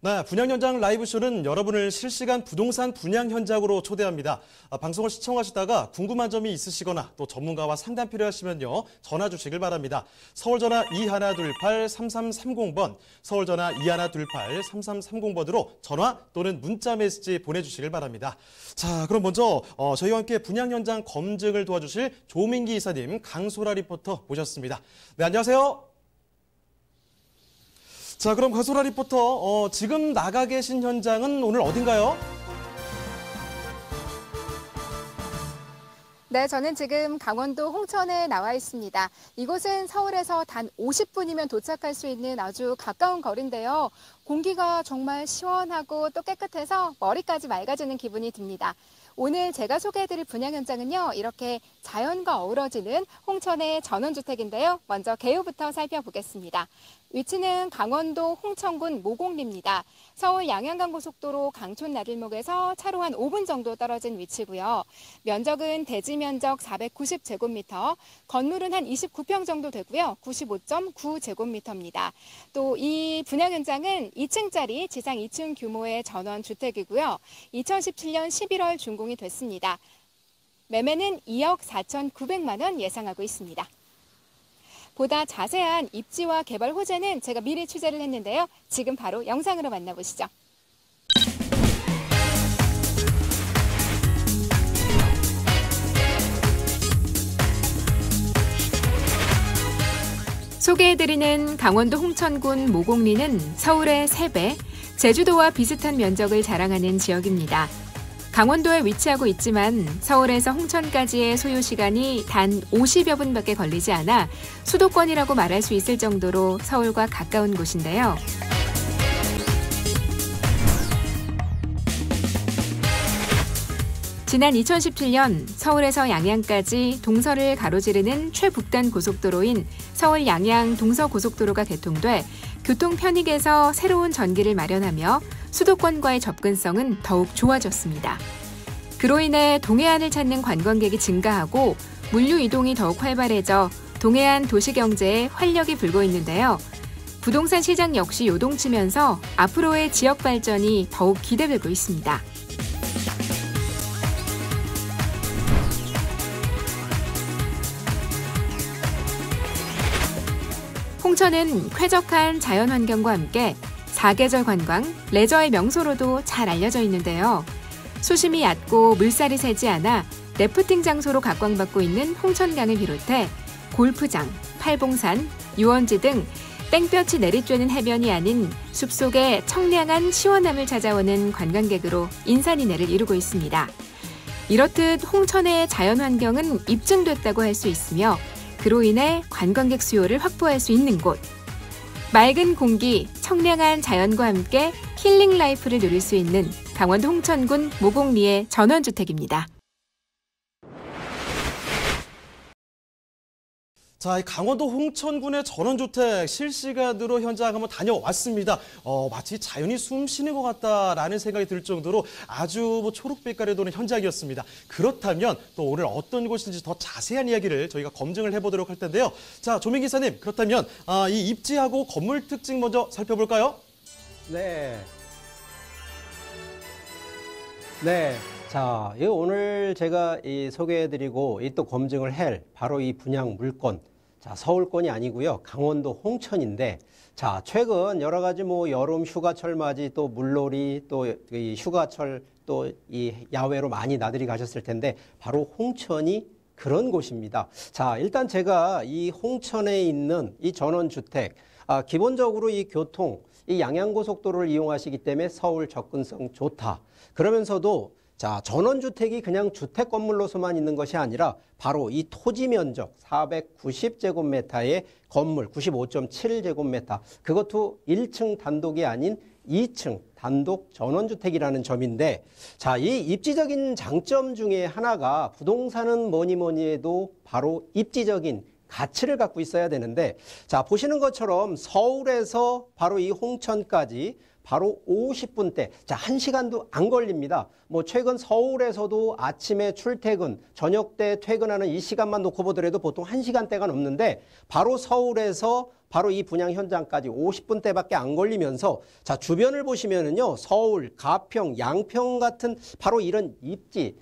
네, 분양 현장 라이브쇼는 여러분을 실시간 부동산 분양 현장으로 초대합니다. 방송을 시청하시다가 궁금한 점이 있으시거나 또 전문가와 상담 필요하시면요. 전화 주시길 바랍니다. 서울전화 2128-3330번, 서울전화 2128-3330번으로 전화 또는 문자 메시지 보내주시길 바랍니다. 자, 그럼 먼저 저희와 함께 분양 현장 검증을 도와주실 조민기 이사님, 강소라 리포터 모셨습니다. 네, 안녕하세요. 자, 그럼 강소라 리포터, 지금 나가 계신 현장은 오늘 어딘가요? 네, 저는 지금 강원도 홍천에 나와 있습니다. 이곳은 서울에서 단 50분이면 도착할 수 있는 아주 가까운 거리인데요. 공기가 정말 시원하고 또 깨끗해서 머리까지 맑아지는 기분이 듭니다. 오늘 제가 소개해드릴 분양 현장은요, 이렇게 자연과 어우러지는 홍천의 전원주택인데요. 먼저 개요부터 살펴보겠습니다. 위치는 강원도 홍천군 모곡리입니다. 서울 양양간 고속도로 강촌 나들목에서 차로 한 5분 정도 떨어진 위치고요. 면적은 대지 면적 490제곱미터, 건물은 한 29평 정도 되고요. 95.9제곱미터입니다. 또 이 분양 현장은 2층짜리 지상 2층 규모의 전원주택이고요. 2017년 11월 준공이 됐습니다. 매매는 2억 4,900만 원 예상하고 있습니다. 보다 자세한 입지와 개발 호재는 제가 미리 취재를 했는데요. 지금 바로 영상으로 만나보시죠. 소개해드리는 강원도 홍천군 모곡리는 서울의 3배, 제주도와 비슷한 면적을 자랑하는 지역입니다. 강원도에 위치하고 있지만 서울에서 홍천까지의 소요 시간이 단 50여 분밖에 걸리지 않아 수도권이라고 말할 수 있을 정도로 서울과 가까운 곳인데요. 지난 2017년 서울에서 양양까지 동서를 가로지르는 최북단 고속도로인 서울 양양 동서고속도로가 개통돼 교통 편익에서 새로운 전기를 마련하며 수도권과의 접근성은 더욱 좋아졌습니다. 그로 인해 동해안을 찾는 관광객이 증가하고 물류 이동이 더욱 활발해져 동해안 도시경제에 활력이 불고 있는데요. 부동산 시장 역시 요동치면서 앞으로의 지역 발전이 더욱 기대되고 있습니다. 홍천은 쾌적한 자연환경과 함께 사계절 관광, 레저의 명소로도 잘 알려져 있는데요. 수심이 얕고 물살이 새지 않아 래프팅 장소로 각광받고 있는 홍천강을 비롯해 골프장, 팔봉산, 유원지 등 땡볕이 내리쬐는 해변이 아닌 숲속의 청량한 시원함을 찾아오는 관광객으로 인산인해를 이루고 있습니다. 이렇듯 홍천의 자연환경은 입증됐다고 할 수 있으며 그로 인해 관광객 수요를 확보할 수 있는 곳. 맑은 공기, 청량한 자연과 함께 힐링 라이프를 누릴 수 있는 강원도 홍천군 모곡리의 전원주택입니다. 자, 강원도 홍천군의 전원주택 실시간으로 현장 한번 다녀왔습니다. 마치 자연이 숨 쉬는 것 같다라는 생각이 들 정도로 아주 초록빛깔에 도는 현장이었습니다. 그렇다면 또 오늘 어떤 곳인지 더 자세한 이야기를 저희가 검증을 해보도록 할 텐데요. 자, 조민기 기사님, 그렇다면 이 입지하고 건물 특징 먼저 살펴볼까요? 네. 자, 오늘 제가 소개해드리고 또 검증을 할 바로 이 분양 물건. 자, 서울권이 아니고요. 강원도 홍천인데, 자, 최근 여러 가지 여름 휴가철 맞이 또 물놀이 또 이 휴가철 또 이 야외로 많이 나들이 가셨을 텐데, 바로 홍천이 그런 곳입니다. 자, 일단 제가 이 홍천에 있는 이 전원주택, 기본적으로 이 교통, 이 양양고속도로를 이용하시기 때문에 서울 접근성 좋다. 그러면서도 자, 전원주택이 그냥 주택 건물로서만 있는 것이 아니라 바로 이 토지 면적 490제곱미터의 건물 95.7제곱미터, 그것도 1층 단독이 아닌 2층 단독 전원주택이라는 점인데, 자, 이 입지적인 장점 중에 하나가 부동산은 뭐니 해도 바로 입지적인 가치를 갖고 있어야 되는데, 자, 보시는 것처럼 서울에서 바로 이 홍천까지 바로 50분대, 자, 1시간도 안 걸립니다. 최근 서울에서도 아침에 출퇴근, 저녁 때 퇴근하는 이 시간만 놓고 보더라도 보통 1시간대가 넘는데, 바로 서울에서 바로 이 분양 현장까지 50분대밖에 안 걸리면서 자, 주변을 보시면은요, 서울, 가평, 양평 같은 바로 이런 입지,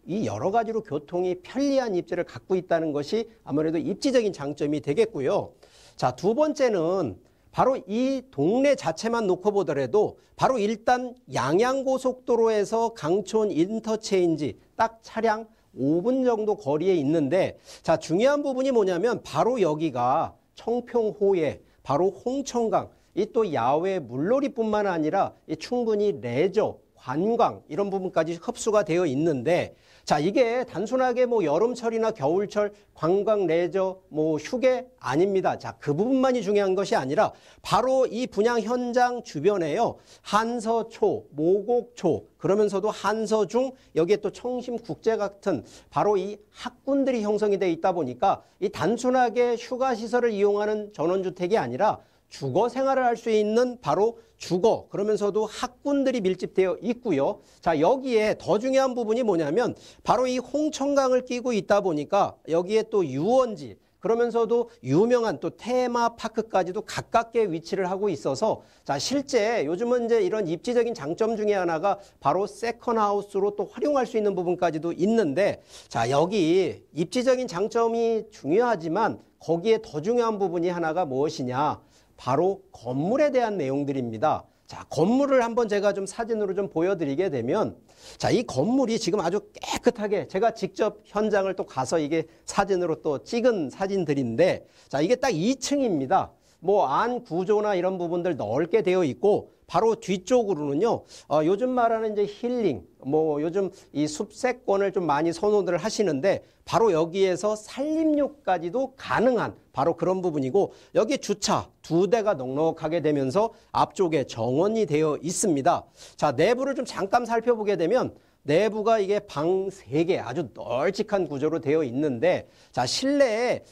이 여러 가지로 교통이 편리한 입지를 갖고 있다는 것이 아무래도 입지적인 장점이 되겠고요. 자, 두 번째는 바로 이 동네 자체만 놓고 보더라도 바로 일단 양양고속도로에서 강촌 인터체인지 딱 차량 5분 정도 거리에 있는데, 자, 중요한 부분이 뭐냐면 바로 여기가 청평호에 바로 홍천강, 이 또 야외 물놀이뿐만 아니라 이 충분히 레저, 관광 이런 부분까지 흡수가 되어 있는데, 자, 이게 단순하게 뭐 여름철이나 겨울철 관광 레저 뭐 휴게 아닙니다. 자, 그 부분만이 중요한 것이 아니라 바로 이 분양 현장 주변에요, 한서초, 모곡초, 그러면서도 한서중, 여기에 또 청심국제 같은 바로 이 학군들이 형성이 되어 있다 보니까 이 단순하게 휴가 시설을 이용하는 전원주택이 아니라 주거 생활을 할 수 있는 바로 주거, 그러면서도 학군들이 밀집되어 있고요. 자, 여기에 더 중요한 부분이 뭐냐면 바로 이 홍천강을 끼고 있다 보니까 여기에 또 유원지, 그러면서도 유명한 또 테마파크까지도 가깝게 위치를 하고 있어서, 자, 실제 요즘은 이제 이런 입지적인 장점 중에 하나가 바로 세컨하우스로 또 활용할 수 있는 부분까지도 있는데, 자, 여기 입지적인 장점이 중요하지만 거기에 더 중요한 부분이 하나가 무엇이냐, 바로 건물에 대한 내용들입니다. 자, 건물을 한번 제가 좀 사진으로 좀 보여드리게 되면, 자, 이 건물이 지금 아주 깨끗하게 제가 직접 현장을 또 가서 이게 사진으로 또 찍은 사진들인데, 자, 이게 딱 2층입니다. 뭐 안 구조나 이런 부분들 넓게 되어 있고, 바로 뒤쪽으로는요, 요즘 말하는 이제 힐링, 뭐 요즘 이 숲세권을 좀 많이 선호를 하시는데, 바로 여기에서 산림욕까지도 가능한 바로 그런 부분이고, 여기 주차 2대가 넉넉하게 되면서 앞쪽에 정원이 되어 있습니다. 자, 내부를 좀 잠깐 살펴보게 되면 내부가 이게 방 3개 아주 널찍한 구조로 되어 있는데, 자, 실내에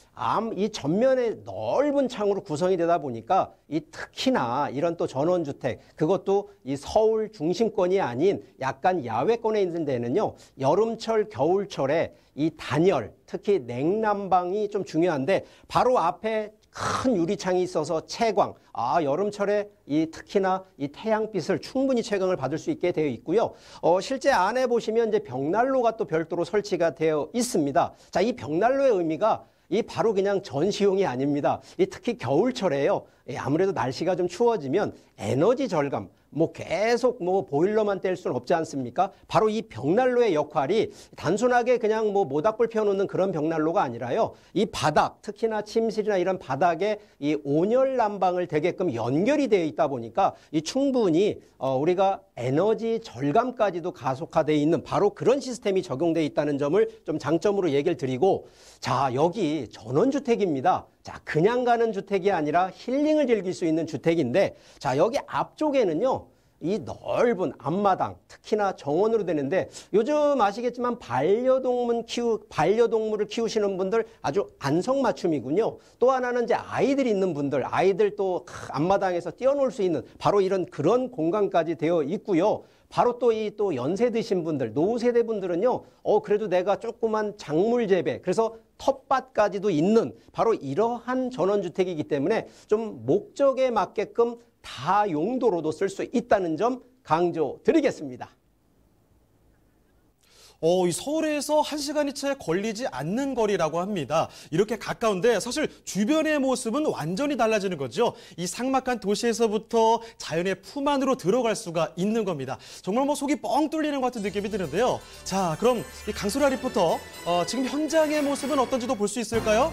이 전면에 넓은 창으로 구성이 되다 보니까 이 특히나 이런 또 전원주택, 그것도 이 서울 중심권이 아닌 약간 야외권에 있는 데는요, 여름철 겨울철에 이 단열, 특히 냉난방이 좀 중요한데, 바로 앞에 큰 유리창이 있어서 채광, 여름철에 이 특히나 이 태양빛을 충분히 채광을 받을 수 있게 되어 있고요. 실제 안에 보시면 이제 벽난로가 또 별도로 설치가 되어 있습니다. 자, 이 벽난로의 의미가 이 바로 그냥 전시용이 아닙니다. 이 특히 겨울철에요, 아무래도 날씨가 좀 추워지면 에너지 절감, 뭐 계속 뭐 보일러만 뗄 수는 없지 않습니까? 바로 이 벽난로의 역할이 단순하게 그냥 뭐 모닥불 펴놓는 그런 벽난로가 아니라요, 이 바닥, 특히나 침실이나 이런 바닥에 이 온열 난방을 되게끔 연결이 되어 있다 보니까 이 충분히 우리가 에너지 절감까지도 가속화되어 있는 바로 그런 시스템이 적용되어 있다는 점을 좀 장점으로 얘기를 드리고, 자, 여기 전원주택입니다. 자, 그냥 가는 주택이 아니라 힐링을 즐길 수 있는 주택인데, 자, 여기 앞쪽에는요, 이 넓은 앞마당, 특히나 정원으로 되는데, 요즘 아시겠지만 반려동물을 키우시는 분들 아주 안성맞춤이군요. 또 하나는 이제 아이들이 있는 분들, 아이들 또 앞마당에서 뛰어놀 수 있는 바로 이런 그런 공간까지 되어 있고요. 바로 또 이 또 연세 드신 분들, 노후 세대 분들은요, 그래도 내가 조그만 작물 재배, 그래서 텃밭까지도 있는 바로 이러한 전원주택이기 때문에 좀 목적에 맞게끔 다 용도로도 쓸 수 있다는 점 강조드리겠습니다. 이 서울에서 1시간이 채 걸리지 않는 거리라고 합니다. 이렇게 가까운데 사실 주변의 모습은 완전히 달라지는 거죠. 이 삭막한 도시에서부터 자연의 품 안으로 들어갈 수가 있는 겁니다. 정말 뭐 속이 뻥 뚫리는 것 같은 느낌이 드는데요. 자, 그럼 이 강소라 리포터, 지금 현장의 모습은 어떤지도 볼 수 있을까요?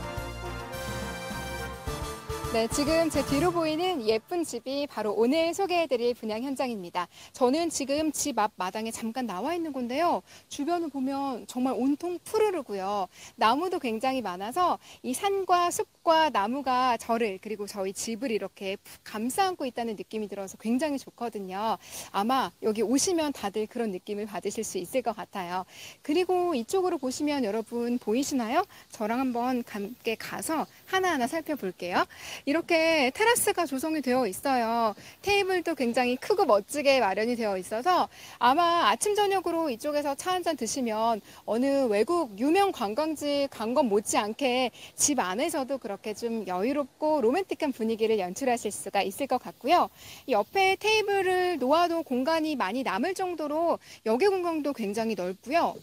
네, 지금 제 뒤로 보이는 예쁜 집이 바로 오늘 소개해드릴 분양 현장입니다. 저는 지금 집 앞 마당에 잠깐 나와 있는 건데요. 주변을 보면 정말 온통 푸르르고요. 나무도 굉장히 많아서 이 산과 숲과 나무가 저를, 그리고 저희 집을 이렇게 감싸 안고 있다는 느낌이 들어서 굉장히 좋거든요. 아마 여기 오시면 다들 그런 느낌을 받으실 수 있을 것 같아요. 그리고 이쪽으로 보시면 여러분 보이시나요? 저랑 한번 함께 가서 하나하나 살펴볼게요. 이렇게 테라스가 조성이 되어 있어요. 테이블도 굉장히 크고 멋지게 마련이 되어 있어서 아마 아침 저녁으로 이쪽에서 차 한잔 드시면 어느 외국 유명 관광지 간 것 못지않게 집 안에서도 그렇게 좀 여유롭고 로맨틱한 분위기를 연출하실 수가 있을 것 같고요. 이 옆에 테이블을 놓아도 공간이 많이 남을 정도로 여기 공간도 굉장히 넓고요.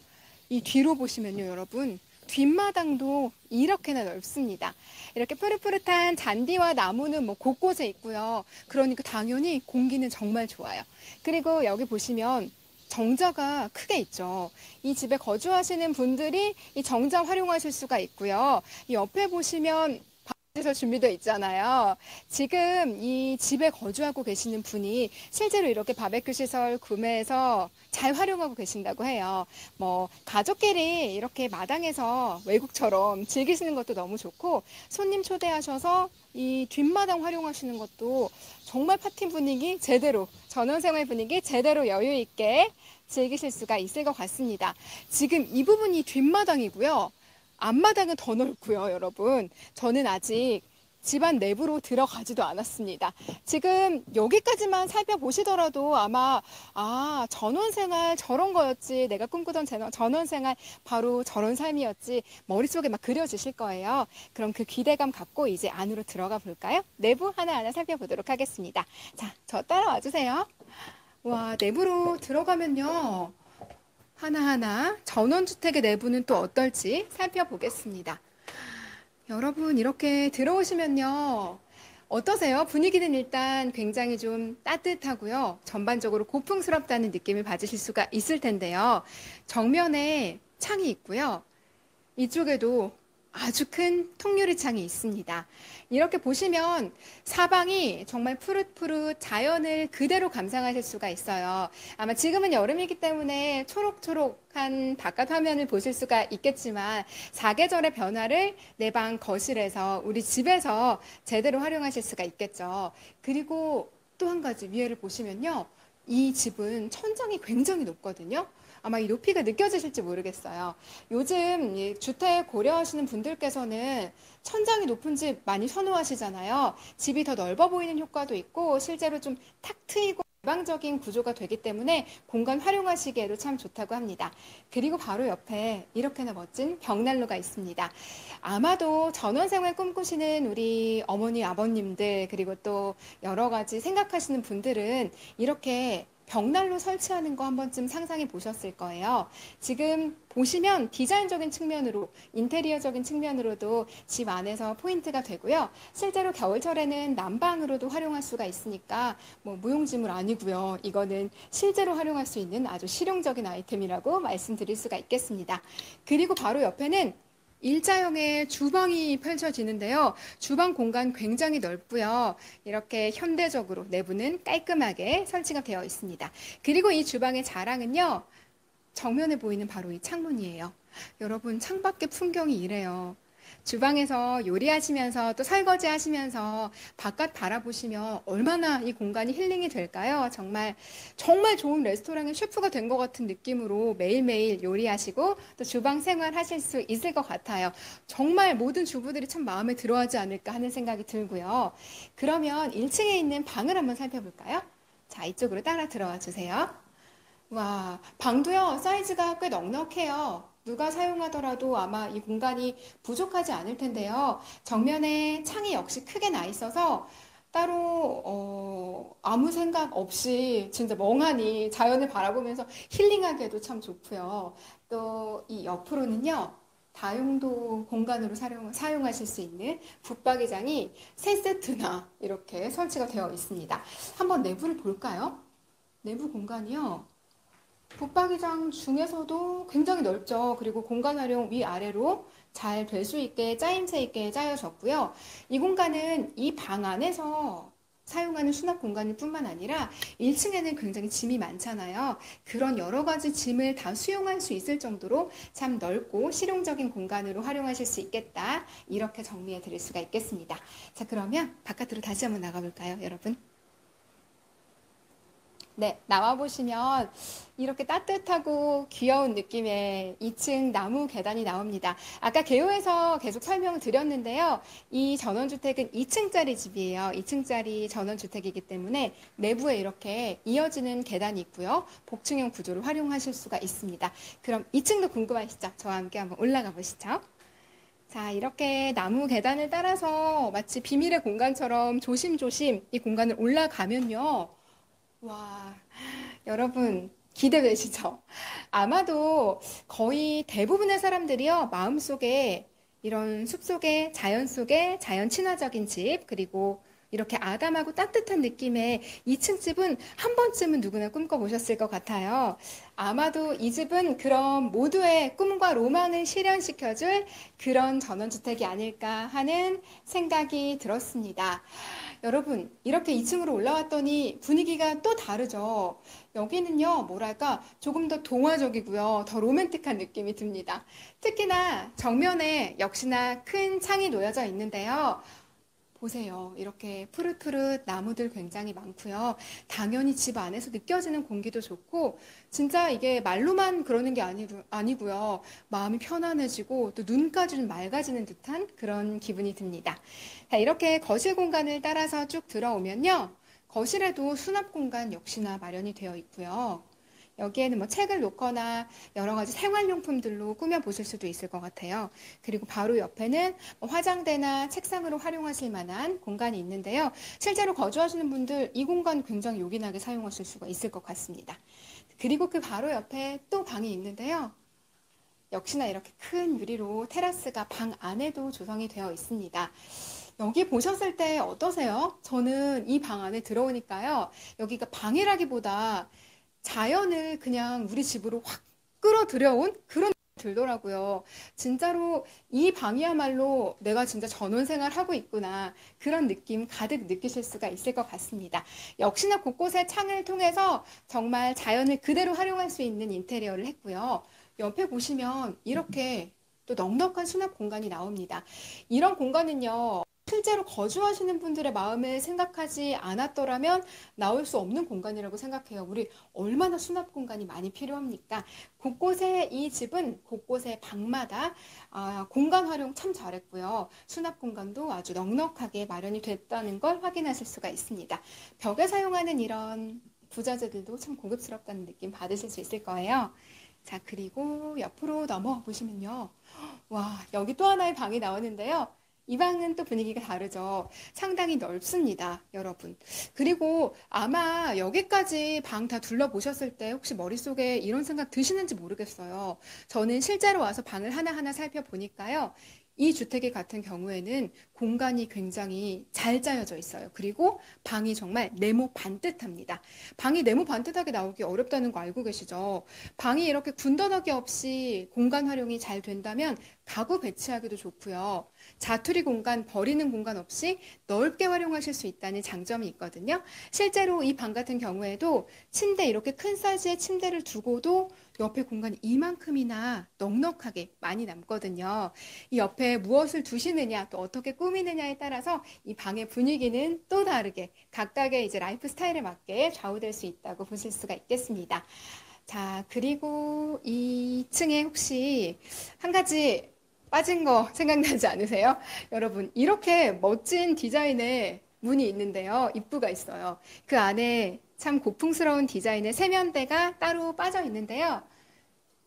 이 뒤로 보시면요, 여러분. 뒷마당도 이렇게나 넓습니다. 이렇게 푸릇푸릇한 잔디와 나무는 뭐 곳곳에 있고요. 그러니까 당연히 공기는 정말 좋아요. 그리고 여기 보시면 정자가 크게 있죠. 이 집에 거주하시는 분들이 이 정자 활용하실 수가 있고요. 이 옆에 보시면 시설 준비되어 있잖아요. 지금 이 집에 거주하고 계시는 분이 실제로 이렇게 바베큐 시설 구매해서 잘 활용하고 계신다고 해요. 뭐 가족끼리 이렇게 마당에서 외국처럼 즐기시는 것도 너무 좋고 손님 초대하셔서 이 뒷마당 활용하시는 것도 정말 파티 분위기 제대로 전원생활 분위기 제대로 여유 있게 즐기실 수가 있을 것 같습니다. 지금 이 부분이 뒷마당이고요. 앞마당은 더 넓고요, 여러분. 저는 아직 집안 내부로 들어가지도 않았습니다. 지금 여기까지만 살펴보시더라도 아마 전원생활 저런 거였지, 내가 꿈꾸던 전원생활 바로 저런 삶이었지 머릿속에 막 그려지실 거예요. 그럼 그 기대감 갖고 이제 안으로 들어가 볼까요? 내부 하나하나 살펴보도록 하겠습니다. 자, 저 따라와 주세요. 와, 내부로 들어가면요. 하나하나 전원주택의 내부는 또 어떨지 살펴보겠습니다. 여러분 이렇게 들어오시면요. 어떠세요? 분위기는 일단 굉장히 좀 따뜻하고요. 전반적으로 고풍스럽다는 느낌을 받으실 수가 있을 텐데요. 정면에 창이 있고요. 이쪽에도 아주 큰 통유리 창이 있습니다. 이렇게 보시면 사방이 정말 푸릇푸릇 자연을 그대로 감상하실 수가 있어요. 아마 지금은 여름이기 때문에 초록초록한 바깥 화면을 보실 수가 있겠지만 사계절의 변화를 내 방 거실에서 우리 집에서 제대로 활용하실 수가 있겠죠. 그리고 또 한 가지 위에를 보시면요. 이 집은 천장이 굉장히 높거든요. 아마 이 높이가 느껴지실지 모르겠어요. 요즘 이 주택 고려하시는 분들께서는 천장이 높은 집 많이 선호하시잖아요. 집이 더 넓어 보이는 효과도 있고 실제로 좀 탁 트이고 일방적인 구조가 되기 때문에 공간 활용하시기에도 참 좋다고 합니다. 그리고 바로 옆에 이렇게나 멋진 벽난로가 있습니다. 아마도 전원생활 꿈꾸시는 우리 어머니, 아버님들 그리고 또 여러 가지 생각하시는 분들은 이렇게 벽난로 설치하는 거 한 번쯤 상상해 보셨을 거예요. 지금 보시면 디자인적인 측면으로, 인테리어적인 측면으로도 집 안에서 포인트가 되고요. 실제로 겨울철에는 난방으로도 활용할 수가 있으니까 뭐 무용지물 아니고요. 이거는 실제로 활용할 수 있는 아주 실용적인 아이템이라고 말씀드릴 수가 있겠습니다. 그리고 바로 옆에는 일자형의 주방이 펼쳐지는데요. 주방 공간 굉장히 넓고요. 이렇게 현대적으로 내부는 깔끔하게 설치가 되어 있습니다. 그리고 이 주방의 자랑은요. 정면에 보이는 바로 이 창문이에요. 여러분 창밖의 풍경이 이래요. 주방에서 요리하시면서 또 설거지 하시면서 바깥 바라보시면 얼마나 이 공간이 힐링이 될까요? 정말 좋은 레스토랑의 셰프가 된 것 같은 느낌으로 매일매일 요리하시고 또 주방 생활 하실 수 있을 것 같아요. 정말 모든 주부들이 참 마음에 들어하지 않을까 하는 생각이 들고요. 그러면 1층에 있는 방을 한번 살펴볼까요? 자, 이쪽으로 따라 들어와 주세요. 와, 방도요, 사이즈가 꽤 넉넉해요. 누가 사용하더라도 아마 이 공간이 부족하지 않을 텐데요. 정면에 창이 역시 크게 나 있어서 따로 아무 생각 없이 진짜 멍하니 자연을 바라보면서 힐링하기에도 참 좋고요. 또 이 옆으로는요. 다용도 공간으로 사용하실 수 있는 붙박이장이 3세트나 이렇게 설치가 되어 있습니다. 한번 내부를 볼까요? 내부 공간이요. 붙박이장 중에서도 굉장히 넓죠. 그리고 공간 활용 위아래로 잘 될 수 있게 짜임새 있게 짜여졌고요. 이 공간은 이 방 안에서 사용하는 수납 공간일 뿐만 아니라 1층에는 굉장히 짐이 많잖아요. 그런 여러 가지 짐을 다 수용할 수 있을 정도로 참 넓고 실용적인 공간으로 활용하실 수 있겠다. 이렇게 정리해 드릴 수가 있겠습니다. 자, 그러면 바깥으로 다시 한번 나가볼까요, 여러분? 네, 나와보시면 이렇게 따뜻하고 귀여운 느낌의 2층 나무 계단이 나옵니다. 아까 개요에서 계속 설명을 드렸는데요. 이 전원주택은 2층짜리 집이에요. 2층짜리 전원주택이기 때문에 내부에 이렇게 이어지는 계단이 있고요. 복층형 구조를 활용하실 수가 있습니다. 그럼 2층도 궁금하시죠? 저와 함께 한번 올라가 보시죠. 자, 이렇게 나무 계단을 따라서 마치 비밀의 공간처럼 조심조심 이 공간을 올라가면요. 와, 여러분 기대되시죠? 아마도 거의 대부분의 사람들이요, 마음속에 이런 숲속에, 자연 친화적인 집, 그리고 이렇게 아담하고 따뜻한 느낌의 2층 집은 한 번쯤은 누구나 꿈꿔보셨을 것 같아요. 아마도 이 집은 그런 모두의 꿈과 로망을 실현시켜줄 그런 전원주택이 아닐까 하는 생각이 들었습니다. 여러분, 이렇게 2층으로 올라왔더니 분위기가 또 다르죠. 여기는요, 뭐랄까, 조금 더 동화적이고요. 더 로맨틱한 느낌이 듭니다. 특히나 정면에 역시나 큰 창이 놓여져 있는데요. 보세요. 이렇게 푸릇푸릇 나무들 굉장히 많고요. 당연히 집 안에서 느껴지는 공기도 좋고, 진짜 이게 말로만 그러는 게 아니고요. 마음이 편안해지고 또 눈까지 좀 맑아지는 듯한 그런 기분이 듭니다. 자, 이렇게 거실 공간을 따라서 쭉 들어오면요. 거실에도 수납 공간 역시나 마련이 되어 있고요. 여기에는 뭐 책을 놓거나 여러 가지 생활용품들로 꾸며보실 수도 있을 것 같아요. 그리고 바로 옆에는 뭐 화장대나 책상으로 활용하실 만한 공간이 있는데요. 실제로 거주하시는 분들 이 공간 굉장히 요긴하게 사용하실 수가 있을 것 같습니다. 그리고 그 바로 옆에 또 방이 있는데요. 역시나 이렇게 큰 유리로 테라스가 방 안에도 조성이 되어 있습니다. 여기 보셨을 때 어떠세요? 저는 이 방 안에 들어오니까요. 여기가 방이라기보다 자연을 그냥 우리 집으로 확 끌어들여온 그런 느낌이 들더라고요. 진짜로 이 방이야말로 내가 진짜 전원생활 하고 있구나. 그런 느낌 가득 느끼실 수가 있을 것 같습니다. 역시나 곳곳에 창을 통해서 정말 자연을 그대로 활용할 수 있는 인테리어를 했고요. 옆에 보시면 이렇게 또 넉넉한 수납 공간이 나옵니다. 이런 공간은요. 실제로 거주하시는 분들의 마음을 생각하지 않았더라면 나올 수 없는 공간이라고 생각해요. 우리 얼마나 수납 공간이 많이 필요합니까? 곳곳에 이 집은 곳곳에 방마다 공간 활용 참 잘했고요. 수납 공간도 아주 넉넉하게 마련이 됐다는 걸 확인하실 수가 있습니다. 벽에 사용하는 이런 부자재들도 참 고급스럽다는 느낌 받으실 수 있을 거예요. 자, 그리고 옆으로 넘어가 보시면요. 와, 여기 또 하나의 방이 나오는데요. 이 방은 또 분위기가 다르죠. 상당히 넓습니다, 여러분. 그리고 아마 여기까지 방 다 둘러보셨을 때 혹시 머릿속에 이런 생각 드시는지 모르겠어요. 저는 실제로 와서 방을 하나하나 살펴보니까요. 이 주택의 같은 경우에는 공간이 굉장히 잘 짜여져 있어요. 그리고 방이 정말 네모 반듯합니다. 방이 네모 반듯하게 나오기 어렵다는 거 알고 계시죠? 방이 이렇게 군더더기 없이 공간 활용이 잘 된다면 가구 배치하기도 좋고요. 자투리 공간, 버리는 공간 없이 넓게 활용하실 수 있다는 장점이 있거든요. 실제로 이 방 같은 경우에도 침대, 이렇게 큰 사이즈의 침대를 두고도 옆에 공간이 이만큼이나 넉넉하게 많이 남거든요. 이 옆에 무엇을 두시느냐, 또 어떻게 꾸미느냐에 따라서 이 방의 분위기는 또 다르게 각각의 이제 라이프 스타일에 맞게 좌우될 수 있다고 보실 수가 있겠습니다. 자, 그리고 2층에 혹시 한 가지 빠진 거 생각나지 않으세요? 여러분, 이렇게 멋진 디자인의 문이 있는데요. 입구가 있어요. 그 안에 참 고풍스러운 디자인의 세면대가 따로 빠져 있는데요.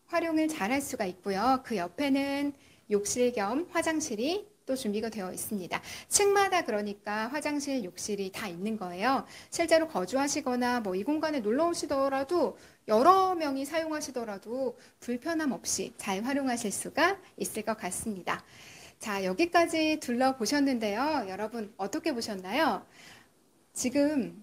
활용을 잘 할 수가 있고요. 그 옆에는 욕실 겸 화장실이 또 준비가 되어 있습니다. 층마다 그러니까 화장실, 욕실이 다 있는 거예요. 실제로 거주하시거나 뭐 이 공간에 놀러 오시더라도 여러 명이 사용하시더라도 불편함 없이 잘 활용하실 수가 있을 것 같습니다. 자, 여기까지 둘러보셨는데요. 여러분 어떻게 보셨나요? 지금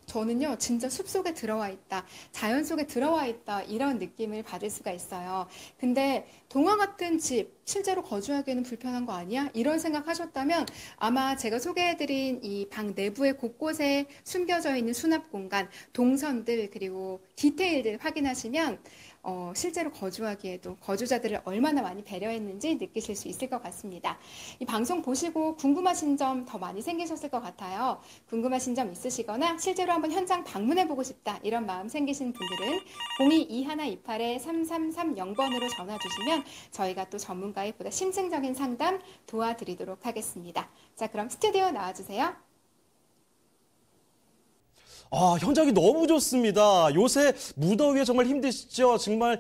저는요, 진짜 숲속에 들어와 있다, 자연 속에 들어와 있다, 이런 느낌을 받을 수가 있어요. 근데 동화 같은 집, 실제로 거주하기에는 불편한 거 아니야? 이런 생각하셨다면 아마 제가 소개해드린 이 방 내부의 곳곳에 숨겨져 있는 수납 공간, 동선들 그리고 디테일들 확인하시면 실제로 거주하기에도 거주자들을 얼마나 많이 배려했는지 느끼실 수 있을 것 같습니다. 이 방송 보시고 궁금하신 점 더 많이 생기셨을 것 같아요. 궁금하신 점 있으시거나 실제로 한번 현장 방문해보고 싶다 이런 마음 생기신 분들은 02-2128-3330번으로 전화 주시면 저희가 또 전문가의 보다 심층적인 상담 도와드리도록 하겠습니다. 자, 그럼 스튜디오 나와주세요. 현장이 너무 좋습니다. 요새 무더위에 정말 힘드시죠? 정말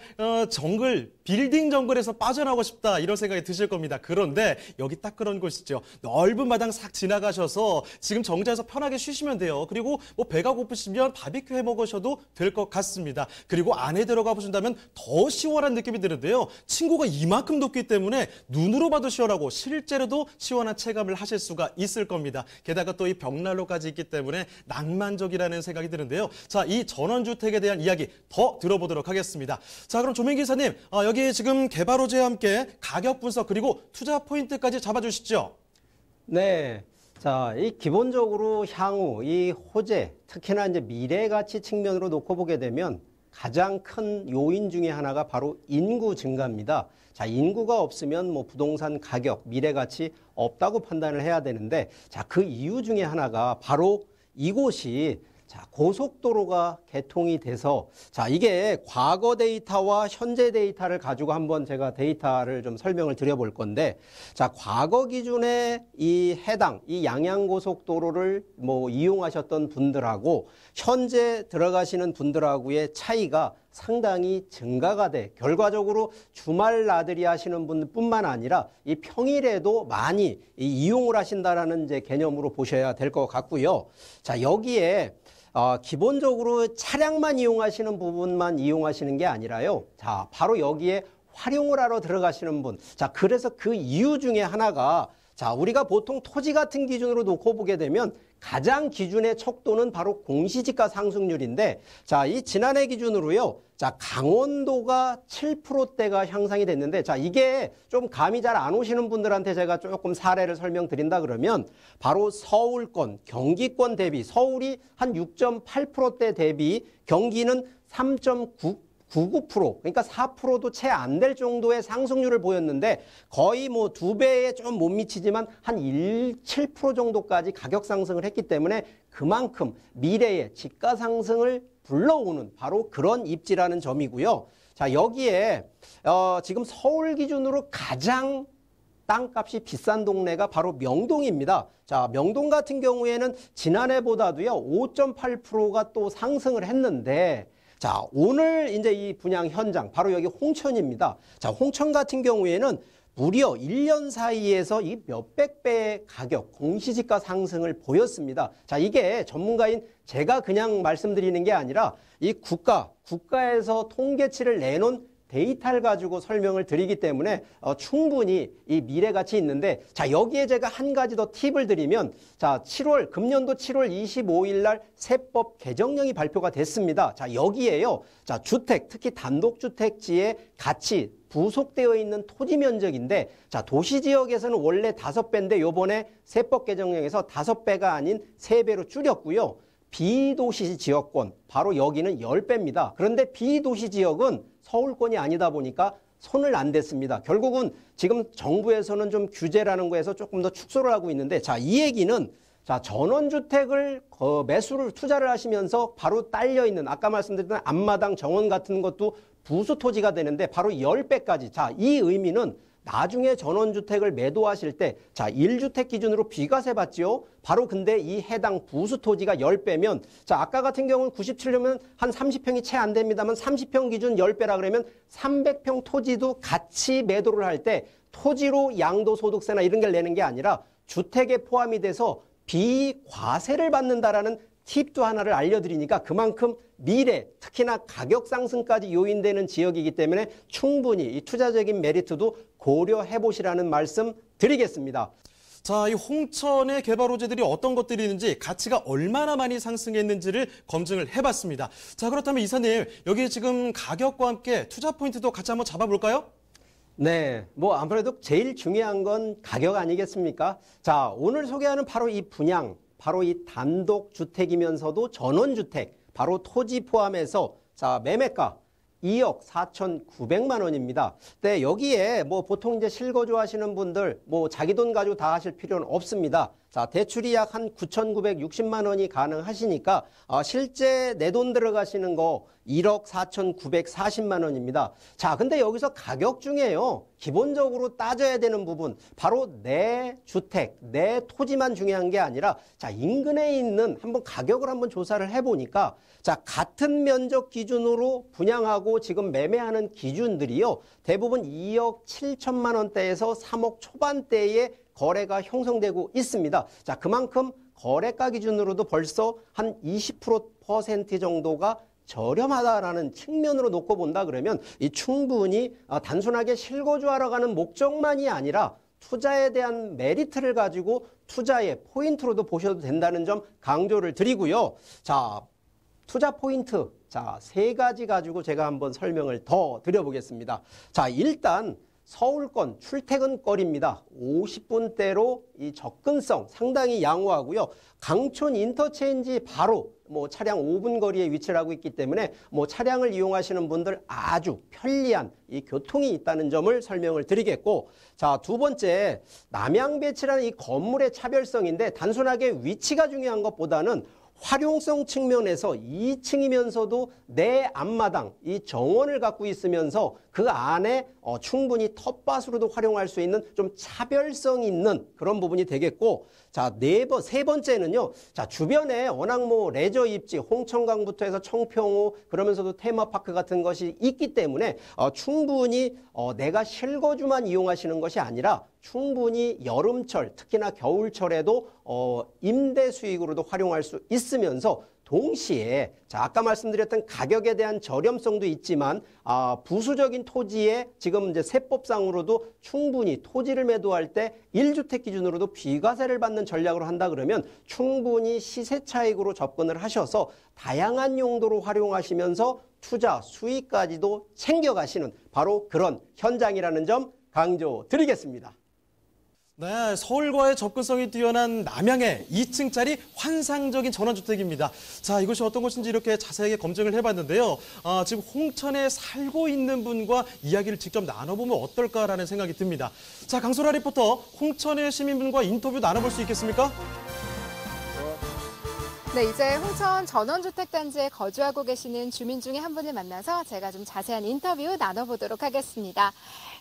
빌딩 정글에서 빠져나오고 싶다 이런 생각이 드실 겁니다. 그런데 여기 딱 그런 곳이죠. 넓은 마당 싹 지나가셔서 지금 정자에서 편하게 쉬시면 돼요. 그리고 뭐 배가 고프시면 바비큐 해 먹으셔도 될 것 같습니다. 그리고 안에 들어가 보신다면 더 시원한 느낌이 드는데요. 층고가 이만큼 높기 때문에 눈으로 봐도 시원하고 실제로도 시원한 체감을 하실 수가 있을 겁니다. 게다가 또 이 벽난로까지 있기 때문에 낭만적이라는 생각이 드는데요. 자, 이 전원주택에 대한 이야기 더 들어보도록 하겠습니다. 자, 그럼 조민 기사님, 여기 지금 개발호재와 함께 가격 분석 그리고 투자 포인트까지 잡아주시죠. 네. 자, 이 기본적으로 향후 이 호재, 특히나 이제 미래 가치 측면으로 놓고 보게 되면 가장 큰 요인 중에 하나가 바로 인구 증가입니다. 자, 인구가 없으면 뭐 부동산 가격, 미래 가치 없다고 판단을 해야 되는데, 자, 그 이유 중에 하나가 바로 이곳이 자, 고속도로가 개통이 돼서, 자, 이게 과거 데이터와 현재 데이터를 가지고 한번 제가 데이터를 좀 설명을 드려볼 건데, 자, 과거 기준에 이 해당, 이 양양고속도로를 뭐 이용하셨던 분들하고 현재 들어가시는 분들하고의 차이가 상당히 증가가 돼, 결과적으로 주말 나들이 하시는 분뿐만 아니라 이 평일에도 많이 이용을 하신다라는 이제 개념으로 보셔야 될 것 같고요. 자, 여기에 기본적으로 차량만 이용하시는 부분만 이용하시는 게 아니라요. 자, 바로 여기에 활용을 하러 들어가시는 분. 자, 그래서 그 이유 중에 하나가, 자, 우리가 보통 토지 같은 기준으로 놓고 보게 되면 가장 기준의 척도는 바로 공시지가 상승률인데, 자, 이 지난해 기준으로요. 자, 강원도가 7%대가 향상이 됐는데, 자, 이게 좀 감이 잘 안 오시는 분들한테 제가 조금 사례를 설명드린다 그러면 바로 서울권, 경기권 대비 서울이 한 6.8%대 대비 경기는 3.99%, 그러니까 4%도 채 안 될 정도의 상승률을 보였는데 거의 뭐 2배에 좀 못 미치지만 한 7% 정도까지 가격 상승을 했기 때문에 그만큼 미래의 집가 상승을 불러오는 바로 그런 입지라는 점이고요. 자, 여기에 지금 서울 기준으로 가장 땅값이 비싼 동네가 바로 명동입니다. 자, 명동 같은 경우에는 지난해보다도요 5.8%가 또 상승을 했는데, 자, 오늘 이제 이 분양 현장 바로 여기 홍천입니다. 자, 홍천 같은 경우에는 무려 1년 사이에서 이 몇백 배의 가격, 공시지가 상승을 보였습니다. 자, 이게 전문가인 제가 그냥 말씀드리는 게 아니라 이 국가에서 통계치를 내놓은 데이터를 가지고 설명을 드리기 때문에 충분히 이 미래 가치 있는데, 자, 여기에 제가 한 가지 더 팁을 드리면, 자, 금년도 7월 25일 날 세법 개정령이 발표가 됐습니다. 자, 여기에요. 자, 주택, 특히 단독주택지의 가치 부속되어 있는 토지 면적인데, 자, 도시 지역에서는 원래 5배인데 요번에 세법 개정령에서 5배가 아닌 3배로 줄였고요. 비도시 지역권, 바로 여기는 10배입니다. 그런데 비도시 지역은 서울권이 아니다 보니까 손을 안 댔습니다. 결국은 지금 정부에서는 좀 규제라는 거에서 조금 더 축소를 하고 있는데, 자, 이 얘기는 자, 전원주택을 매수를 투자를 하시면서 바로 딸려있는 아까 말씀드렸던 앞마당 정원 같은 것도 부수 토지가 되는데 바로 10배까지. 자, 이 의미는 나중에 전원주택을 매도하실 때, 자, 1주택 기준으로 비과세 받지요. 바로 근데 이 해당 부수 토지가 10배면, 자, 아까 같은 경우는 97년은 한 30평이 채 안 됩니다만 30평 기준 10배라 그러면 300평 토지도 같이 매도를 할 때 토지로 양도소득세나 이런 걸 내는 게 아니라 주택에 포함이 돼서 비과세를 받는다라는 팁도 하나를 알려드리니까 그만큼 미래, 특히나 가격 상승까지 요인되는 지역이기 때문에 충분히 이 투자적인 메리트도 고려해 보시라는 말씀 드리겠습니다. 자, 이 홍천의 개발 호재들이 어떤 것들이 있는지, 가치가 얼마나 많이 상승했는지를 검증을 해봤습니다. 자, 그렇다면 이사님, 여기 지금 가격과 함께 투자 포인트도 같이 한번 잡아볼까요? 네, 뭐 아무래도 제일 중요한 건 가격 아니겠습니까? 자, 오늘 소개하는 바로 이 분양, 바로 이 단독주택이면서도 전원주택, 바로 토지 포함해서 자, 매매가 2억 4,900만 원입니다. 네, 여기에 뭐 보통 이제 실거주 하시는 분들 뭐 자기 돈 가지고 다 하실 필요는 없습니다. 자, 대출이 약 한 9,960만 원이 가능하시니까 실제 내 돈 들어가시는 거 1억 4,940만 원입니다. 자, 근데 여기서 가격 중에요. 기본적으로 따져야 되는 부분, 바로 내 주택, 내 토지만 중요한 게 아니라 자, 인근에 있는 한번 가격을 한번 조사를 해보니까 자, 같은 면적 기준으로 분양하고 지금 매매하는 기준들이요. 대부분 2억 7천만 원대에서 3억 초반대에 거래가 형성되고 있습니다. 자, 그만큼 거래가 기준으로도 벌써 한 20% 정도가 저렴하다라는 측면으로 놓고 본다 그러면 이 충분히 단순하게 실거주하러 가는 목적만이 아니라 투자에 대한 메리트를 가지고 투자의 포인트로도 보셔도 된다는 점 강조를 드리고요. 자, 투자 포인트. 자, 3가지 가지고 제가 한번 설명을 더 드려보겠습니다. 자, 일단 서울권 출퇴근거리입니다. 50분대로 이 접근성 상당히 양호하고요. 강촌 인터체인지 바로 뭐 차량 5분 거리에 위치를 하고 있기 때문에 뭐 차량을 이용하시는 분들 아주 편리한 이 교통이 있다는 점을 설명을 드리겠고, 자, 두 번째, 남양배치라는 이 건물의 차별성인데 단순하게 위치가 중요한 것보다는 활용성 측면에서 2층이면서도 내 앞마당, 이 정원을 갖고 있으면서 그 안에 충분히 텃밭으로도 활용할 수 있는 좀 차별성 있는 그런 부분이 되겠고, 자, 세 번째는요. 자, 주변에 워낙 뭐 레저 입지, 홍천강부터 해서 청평호 그러면서도 테마파크 같은 것이 있기 때문에 충분히 내가 실거주만 이용하시는 것이 아니라 충분히 여름철, 특히나 겨울철에도 임대 수익으로도 활용할 수 있으면서 동시에 자, 아까 말씀드렸던 가격에 대한 저렴성도 있지만 부수적인 토지에 지금 이제 세법상으로도 충분히 토지를 매도할 때 1주택 기준으로도 비과세를 받는 전략으로 한다 그러면 충분히 시세 차익으로 접근을 하셔서 다양한 용도로 활용하시면서 투자 수익까지도 챙겨가시는 바로 그런 현장이라는 점 강조드리겠습니다. 네, 서울과의 접근성이 뛰어난 남양의 2층짜리 환상적인 전원주택입니다. 자, 이것이 어떤 곳인지 이렇게 자세하게 검증을 해봤는데요. 지금 홍천에 살고 있는 분과 이야기를 직접 나눠보면 어떨까라는 생각이 듭니다. 자, 강소라 리포터, 홍천의 시민분과 인터뷰 나눠볼 수 있겠습니까? 네, 이제 홍천 전원주택단지에 거주하고 계시는 주민 중에 한 분을 만나서 제가 좀 자세한 인터뷰 나눠보도록 하겠습니다.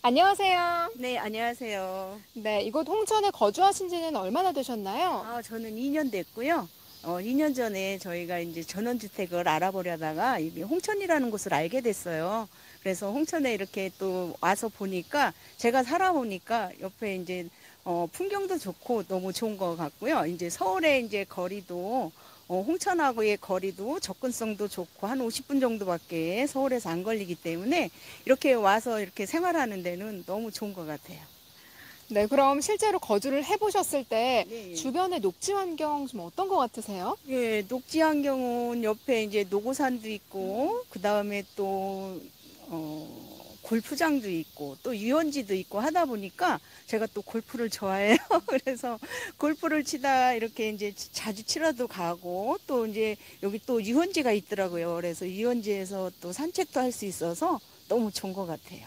안녕하세요. 네, 안녕하세요. 네, 이곳 홍천에 거주하신 지는 얼마나 되셨나요? 저는 2년 됐고요. 2년 전에 저희가 이제 전원주택을 알아보려다가 이 홍천이라는 곳을 알게 됐어요. 그래서 홍천에 이렇게 또 와서 보니까 제가 살아보니까 옆에 이제 풍경도 좋고 너무 좋은 것 같고요. 이제 서울의 이제 거리도 홍천하고의 거리도 접근성도 좋고 한 50분 정도밖에 서울에서 안 걸리기 때문에 이렇게 와서 이렇게 생활하는 데는 너무 좋은 것 같아요. 네, 그럼 실제로 거주를 해보셨을 때 네. 주변의 녹지 환경 좀 어떤 것 같으세요? 예, 녹지 환경은 옆에 이제 노고산도 있고 그 다음에 또 골프장도 있고 또 유원지도 있고 하다 보니까 제가 또 골프를 좋아해요. 그래서 골프를 치다 이렇게 이제 자주 치러도 가고 또 이제 여기 또 유원지가 있더라고요. 그래서 유원지에서 또 산책도 할 수 있어서 너무 좋은 것 같아요.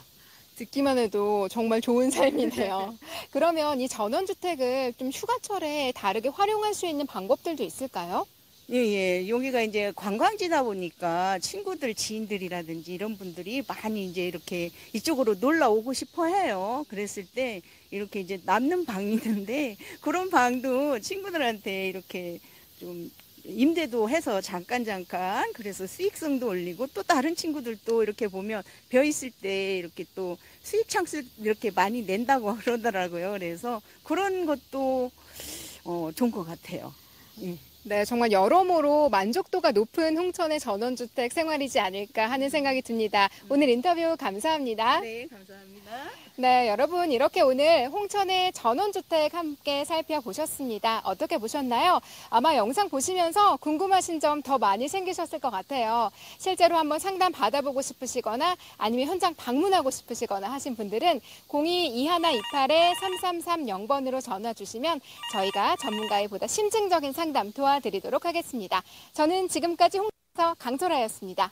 듣기만 해도 정말 좋은 삶이네요. 그러면 이 전원주택을 좀 휴가철에 다르게 활용할 수 있는 방법들도 있을까요? 예. 여기가 이제 관광지다 보니까 친구들, 지인들이라든지 이런 분들이 많이 이제 이렇게 이쪽으로 놀러 오고 싶어 해요. 그랬을 때 이렇게 이제 남는 방이 있는데 그런 방도 친구들한테 이렇게 좀 임대도 해서 잠깐 그래서 수익성도 올리고 또 다른 친구들도 이렇게 보면 벼 있을 때 이렇게 또 수익 창출 이렇게 많이 낸다고 그러더라고요. 그래서 그런 것도 좋은 것 같아요. 예. 네, 정말 여러모로 만족도가 높은 홍천의 전원주택 생활이지 않을까 하는 생각이 듭니다. 오늘 인터뷰 감사합니다. 네, 감사합니다. 네, 여러분 이렇게 오늘 홍천의 전원주택 함께 살펴보셨습니다. 어떻게 보셨나요? 아마 영상 보시면서 궁금하신 점 더 많이 생기셨을 것 같아요. 실제로 한번 상담 받아보고 싶으시거나 아니면 현장 방문하고 싶으시거나 하신 분들은 02-2128-3330번으로 전화 주시면 저희가 전문가의 보다 심층적인 상담 도와드리도록 하겠습니다. 저는 지금까지 홍천에서 강소라였습니다.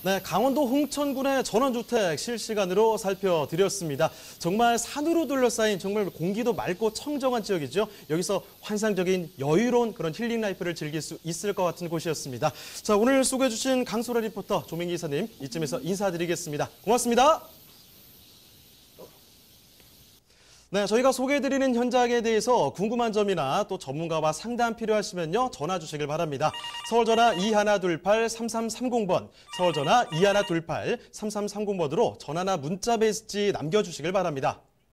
네, 강원도 홍천군의 전원주택 실시간으로 살펴드렸습니다. 정말 산으로 둘러싸인 정말 공기도 맑고 청정한 지역이죠. 여기서 환상적인 여유로운 그런 힐링 라이프를 즐길 수 있을 것 같은 곳이었습니다. 자, 오늘 소개해 주신 강소라 리포터, 조민기 이사님 이쯤에서 인사드리겠습니다. 고맙습니다. 네, 저희가 소개해드리는 현장에 대해서 궁금한 점이나 또 전문가와 상담 필요하시면요, 전화 주시길 바랍니다. 서울전화 2128-3330번, 서울전화 2128-3330번으로 전화나 문자 메시지 남겨주시길 바랍니다.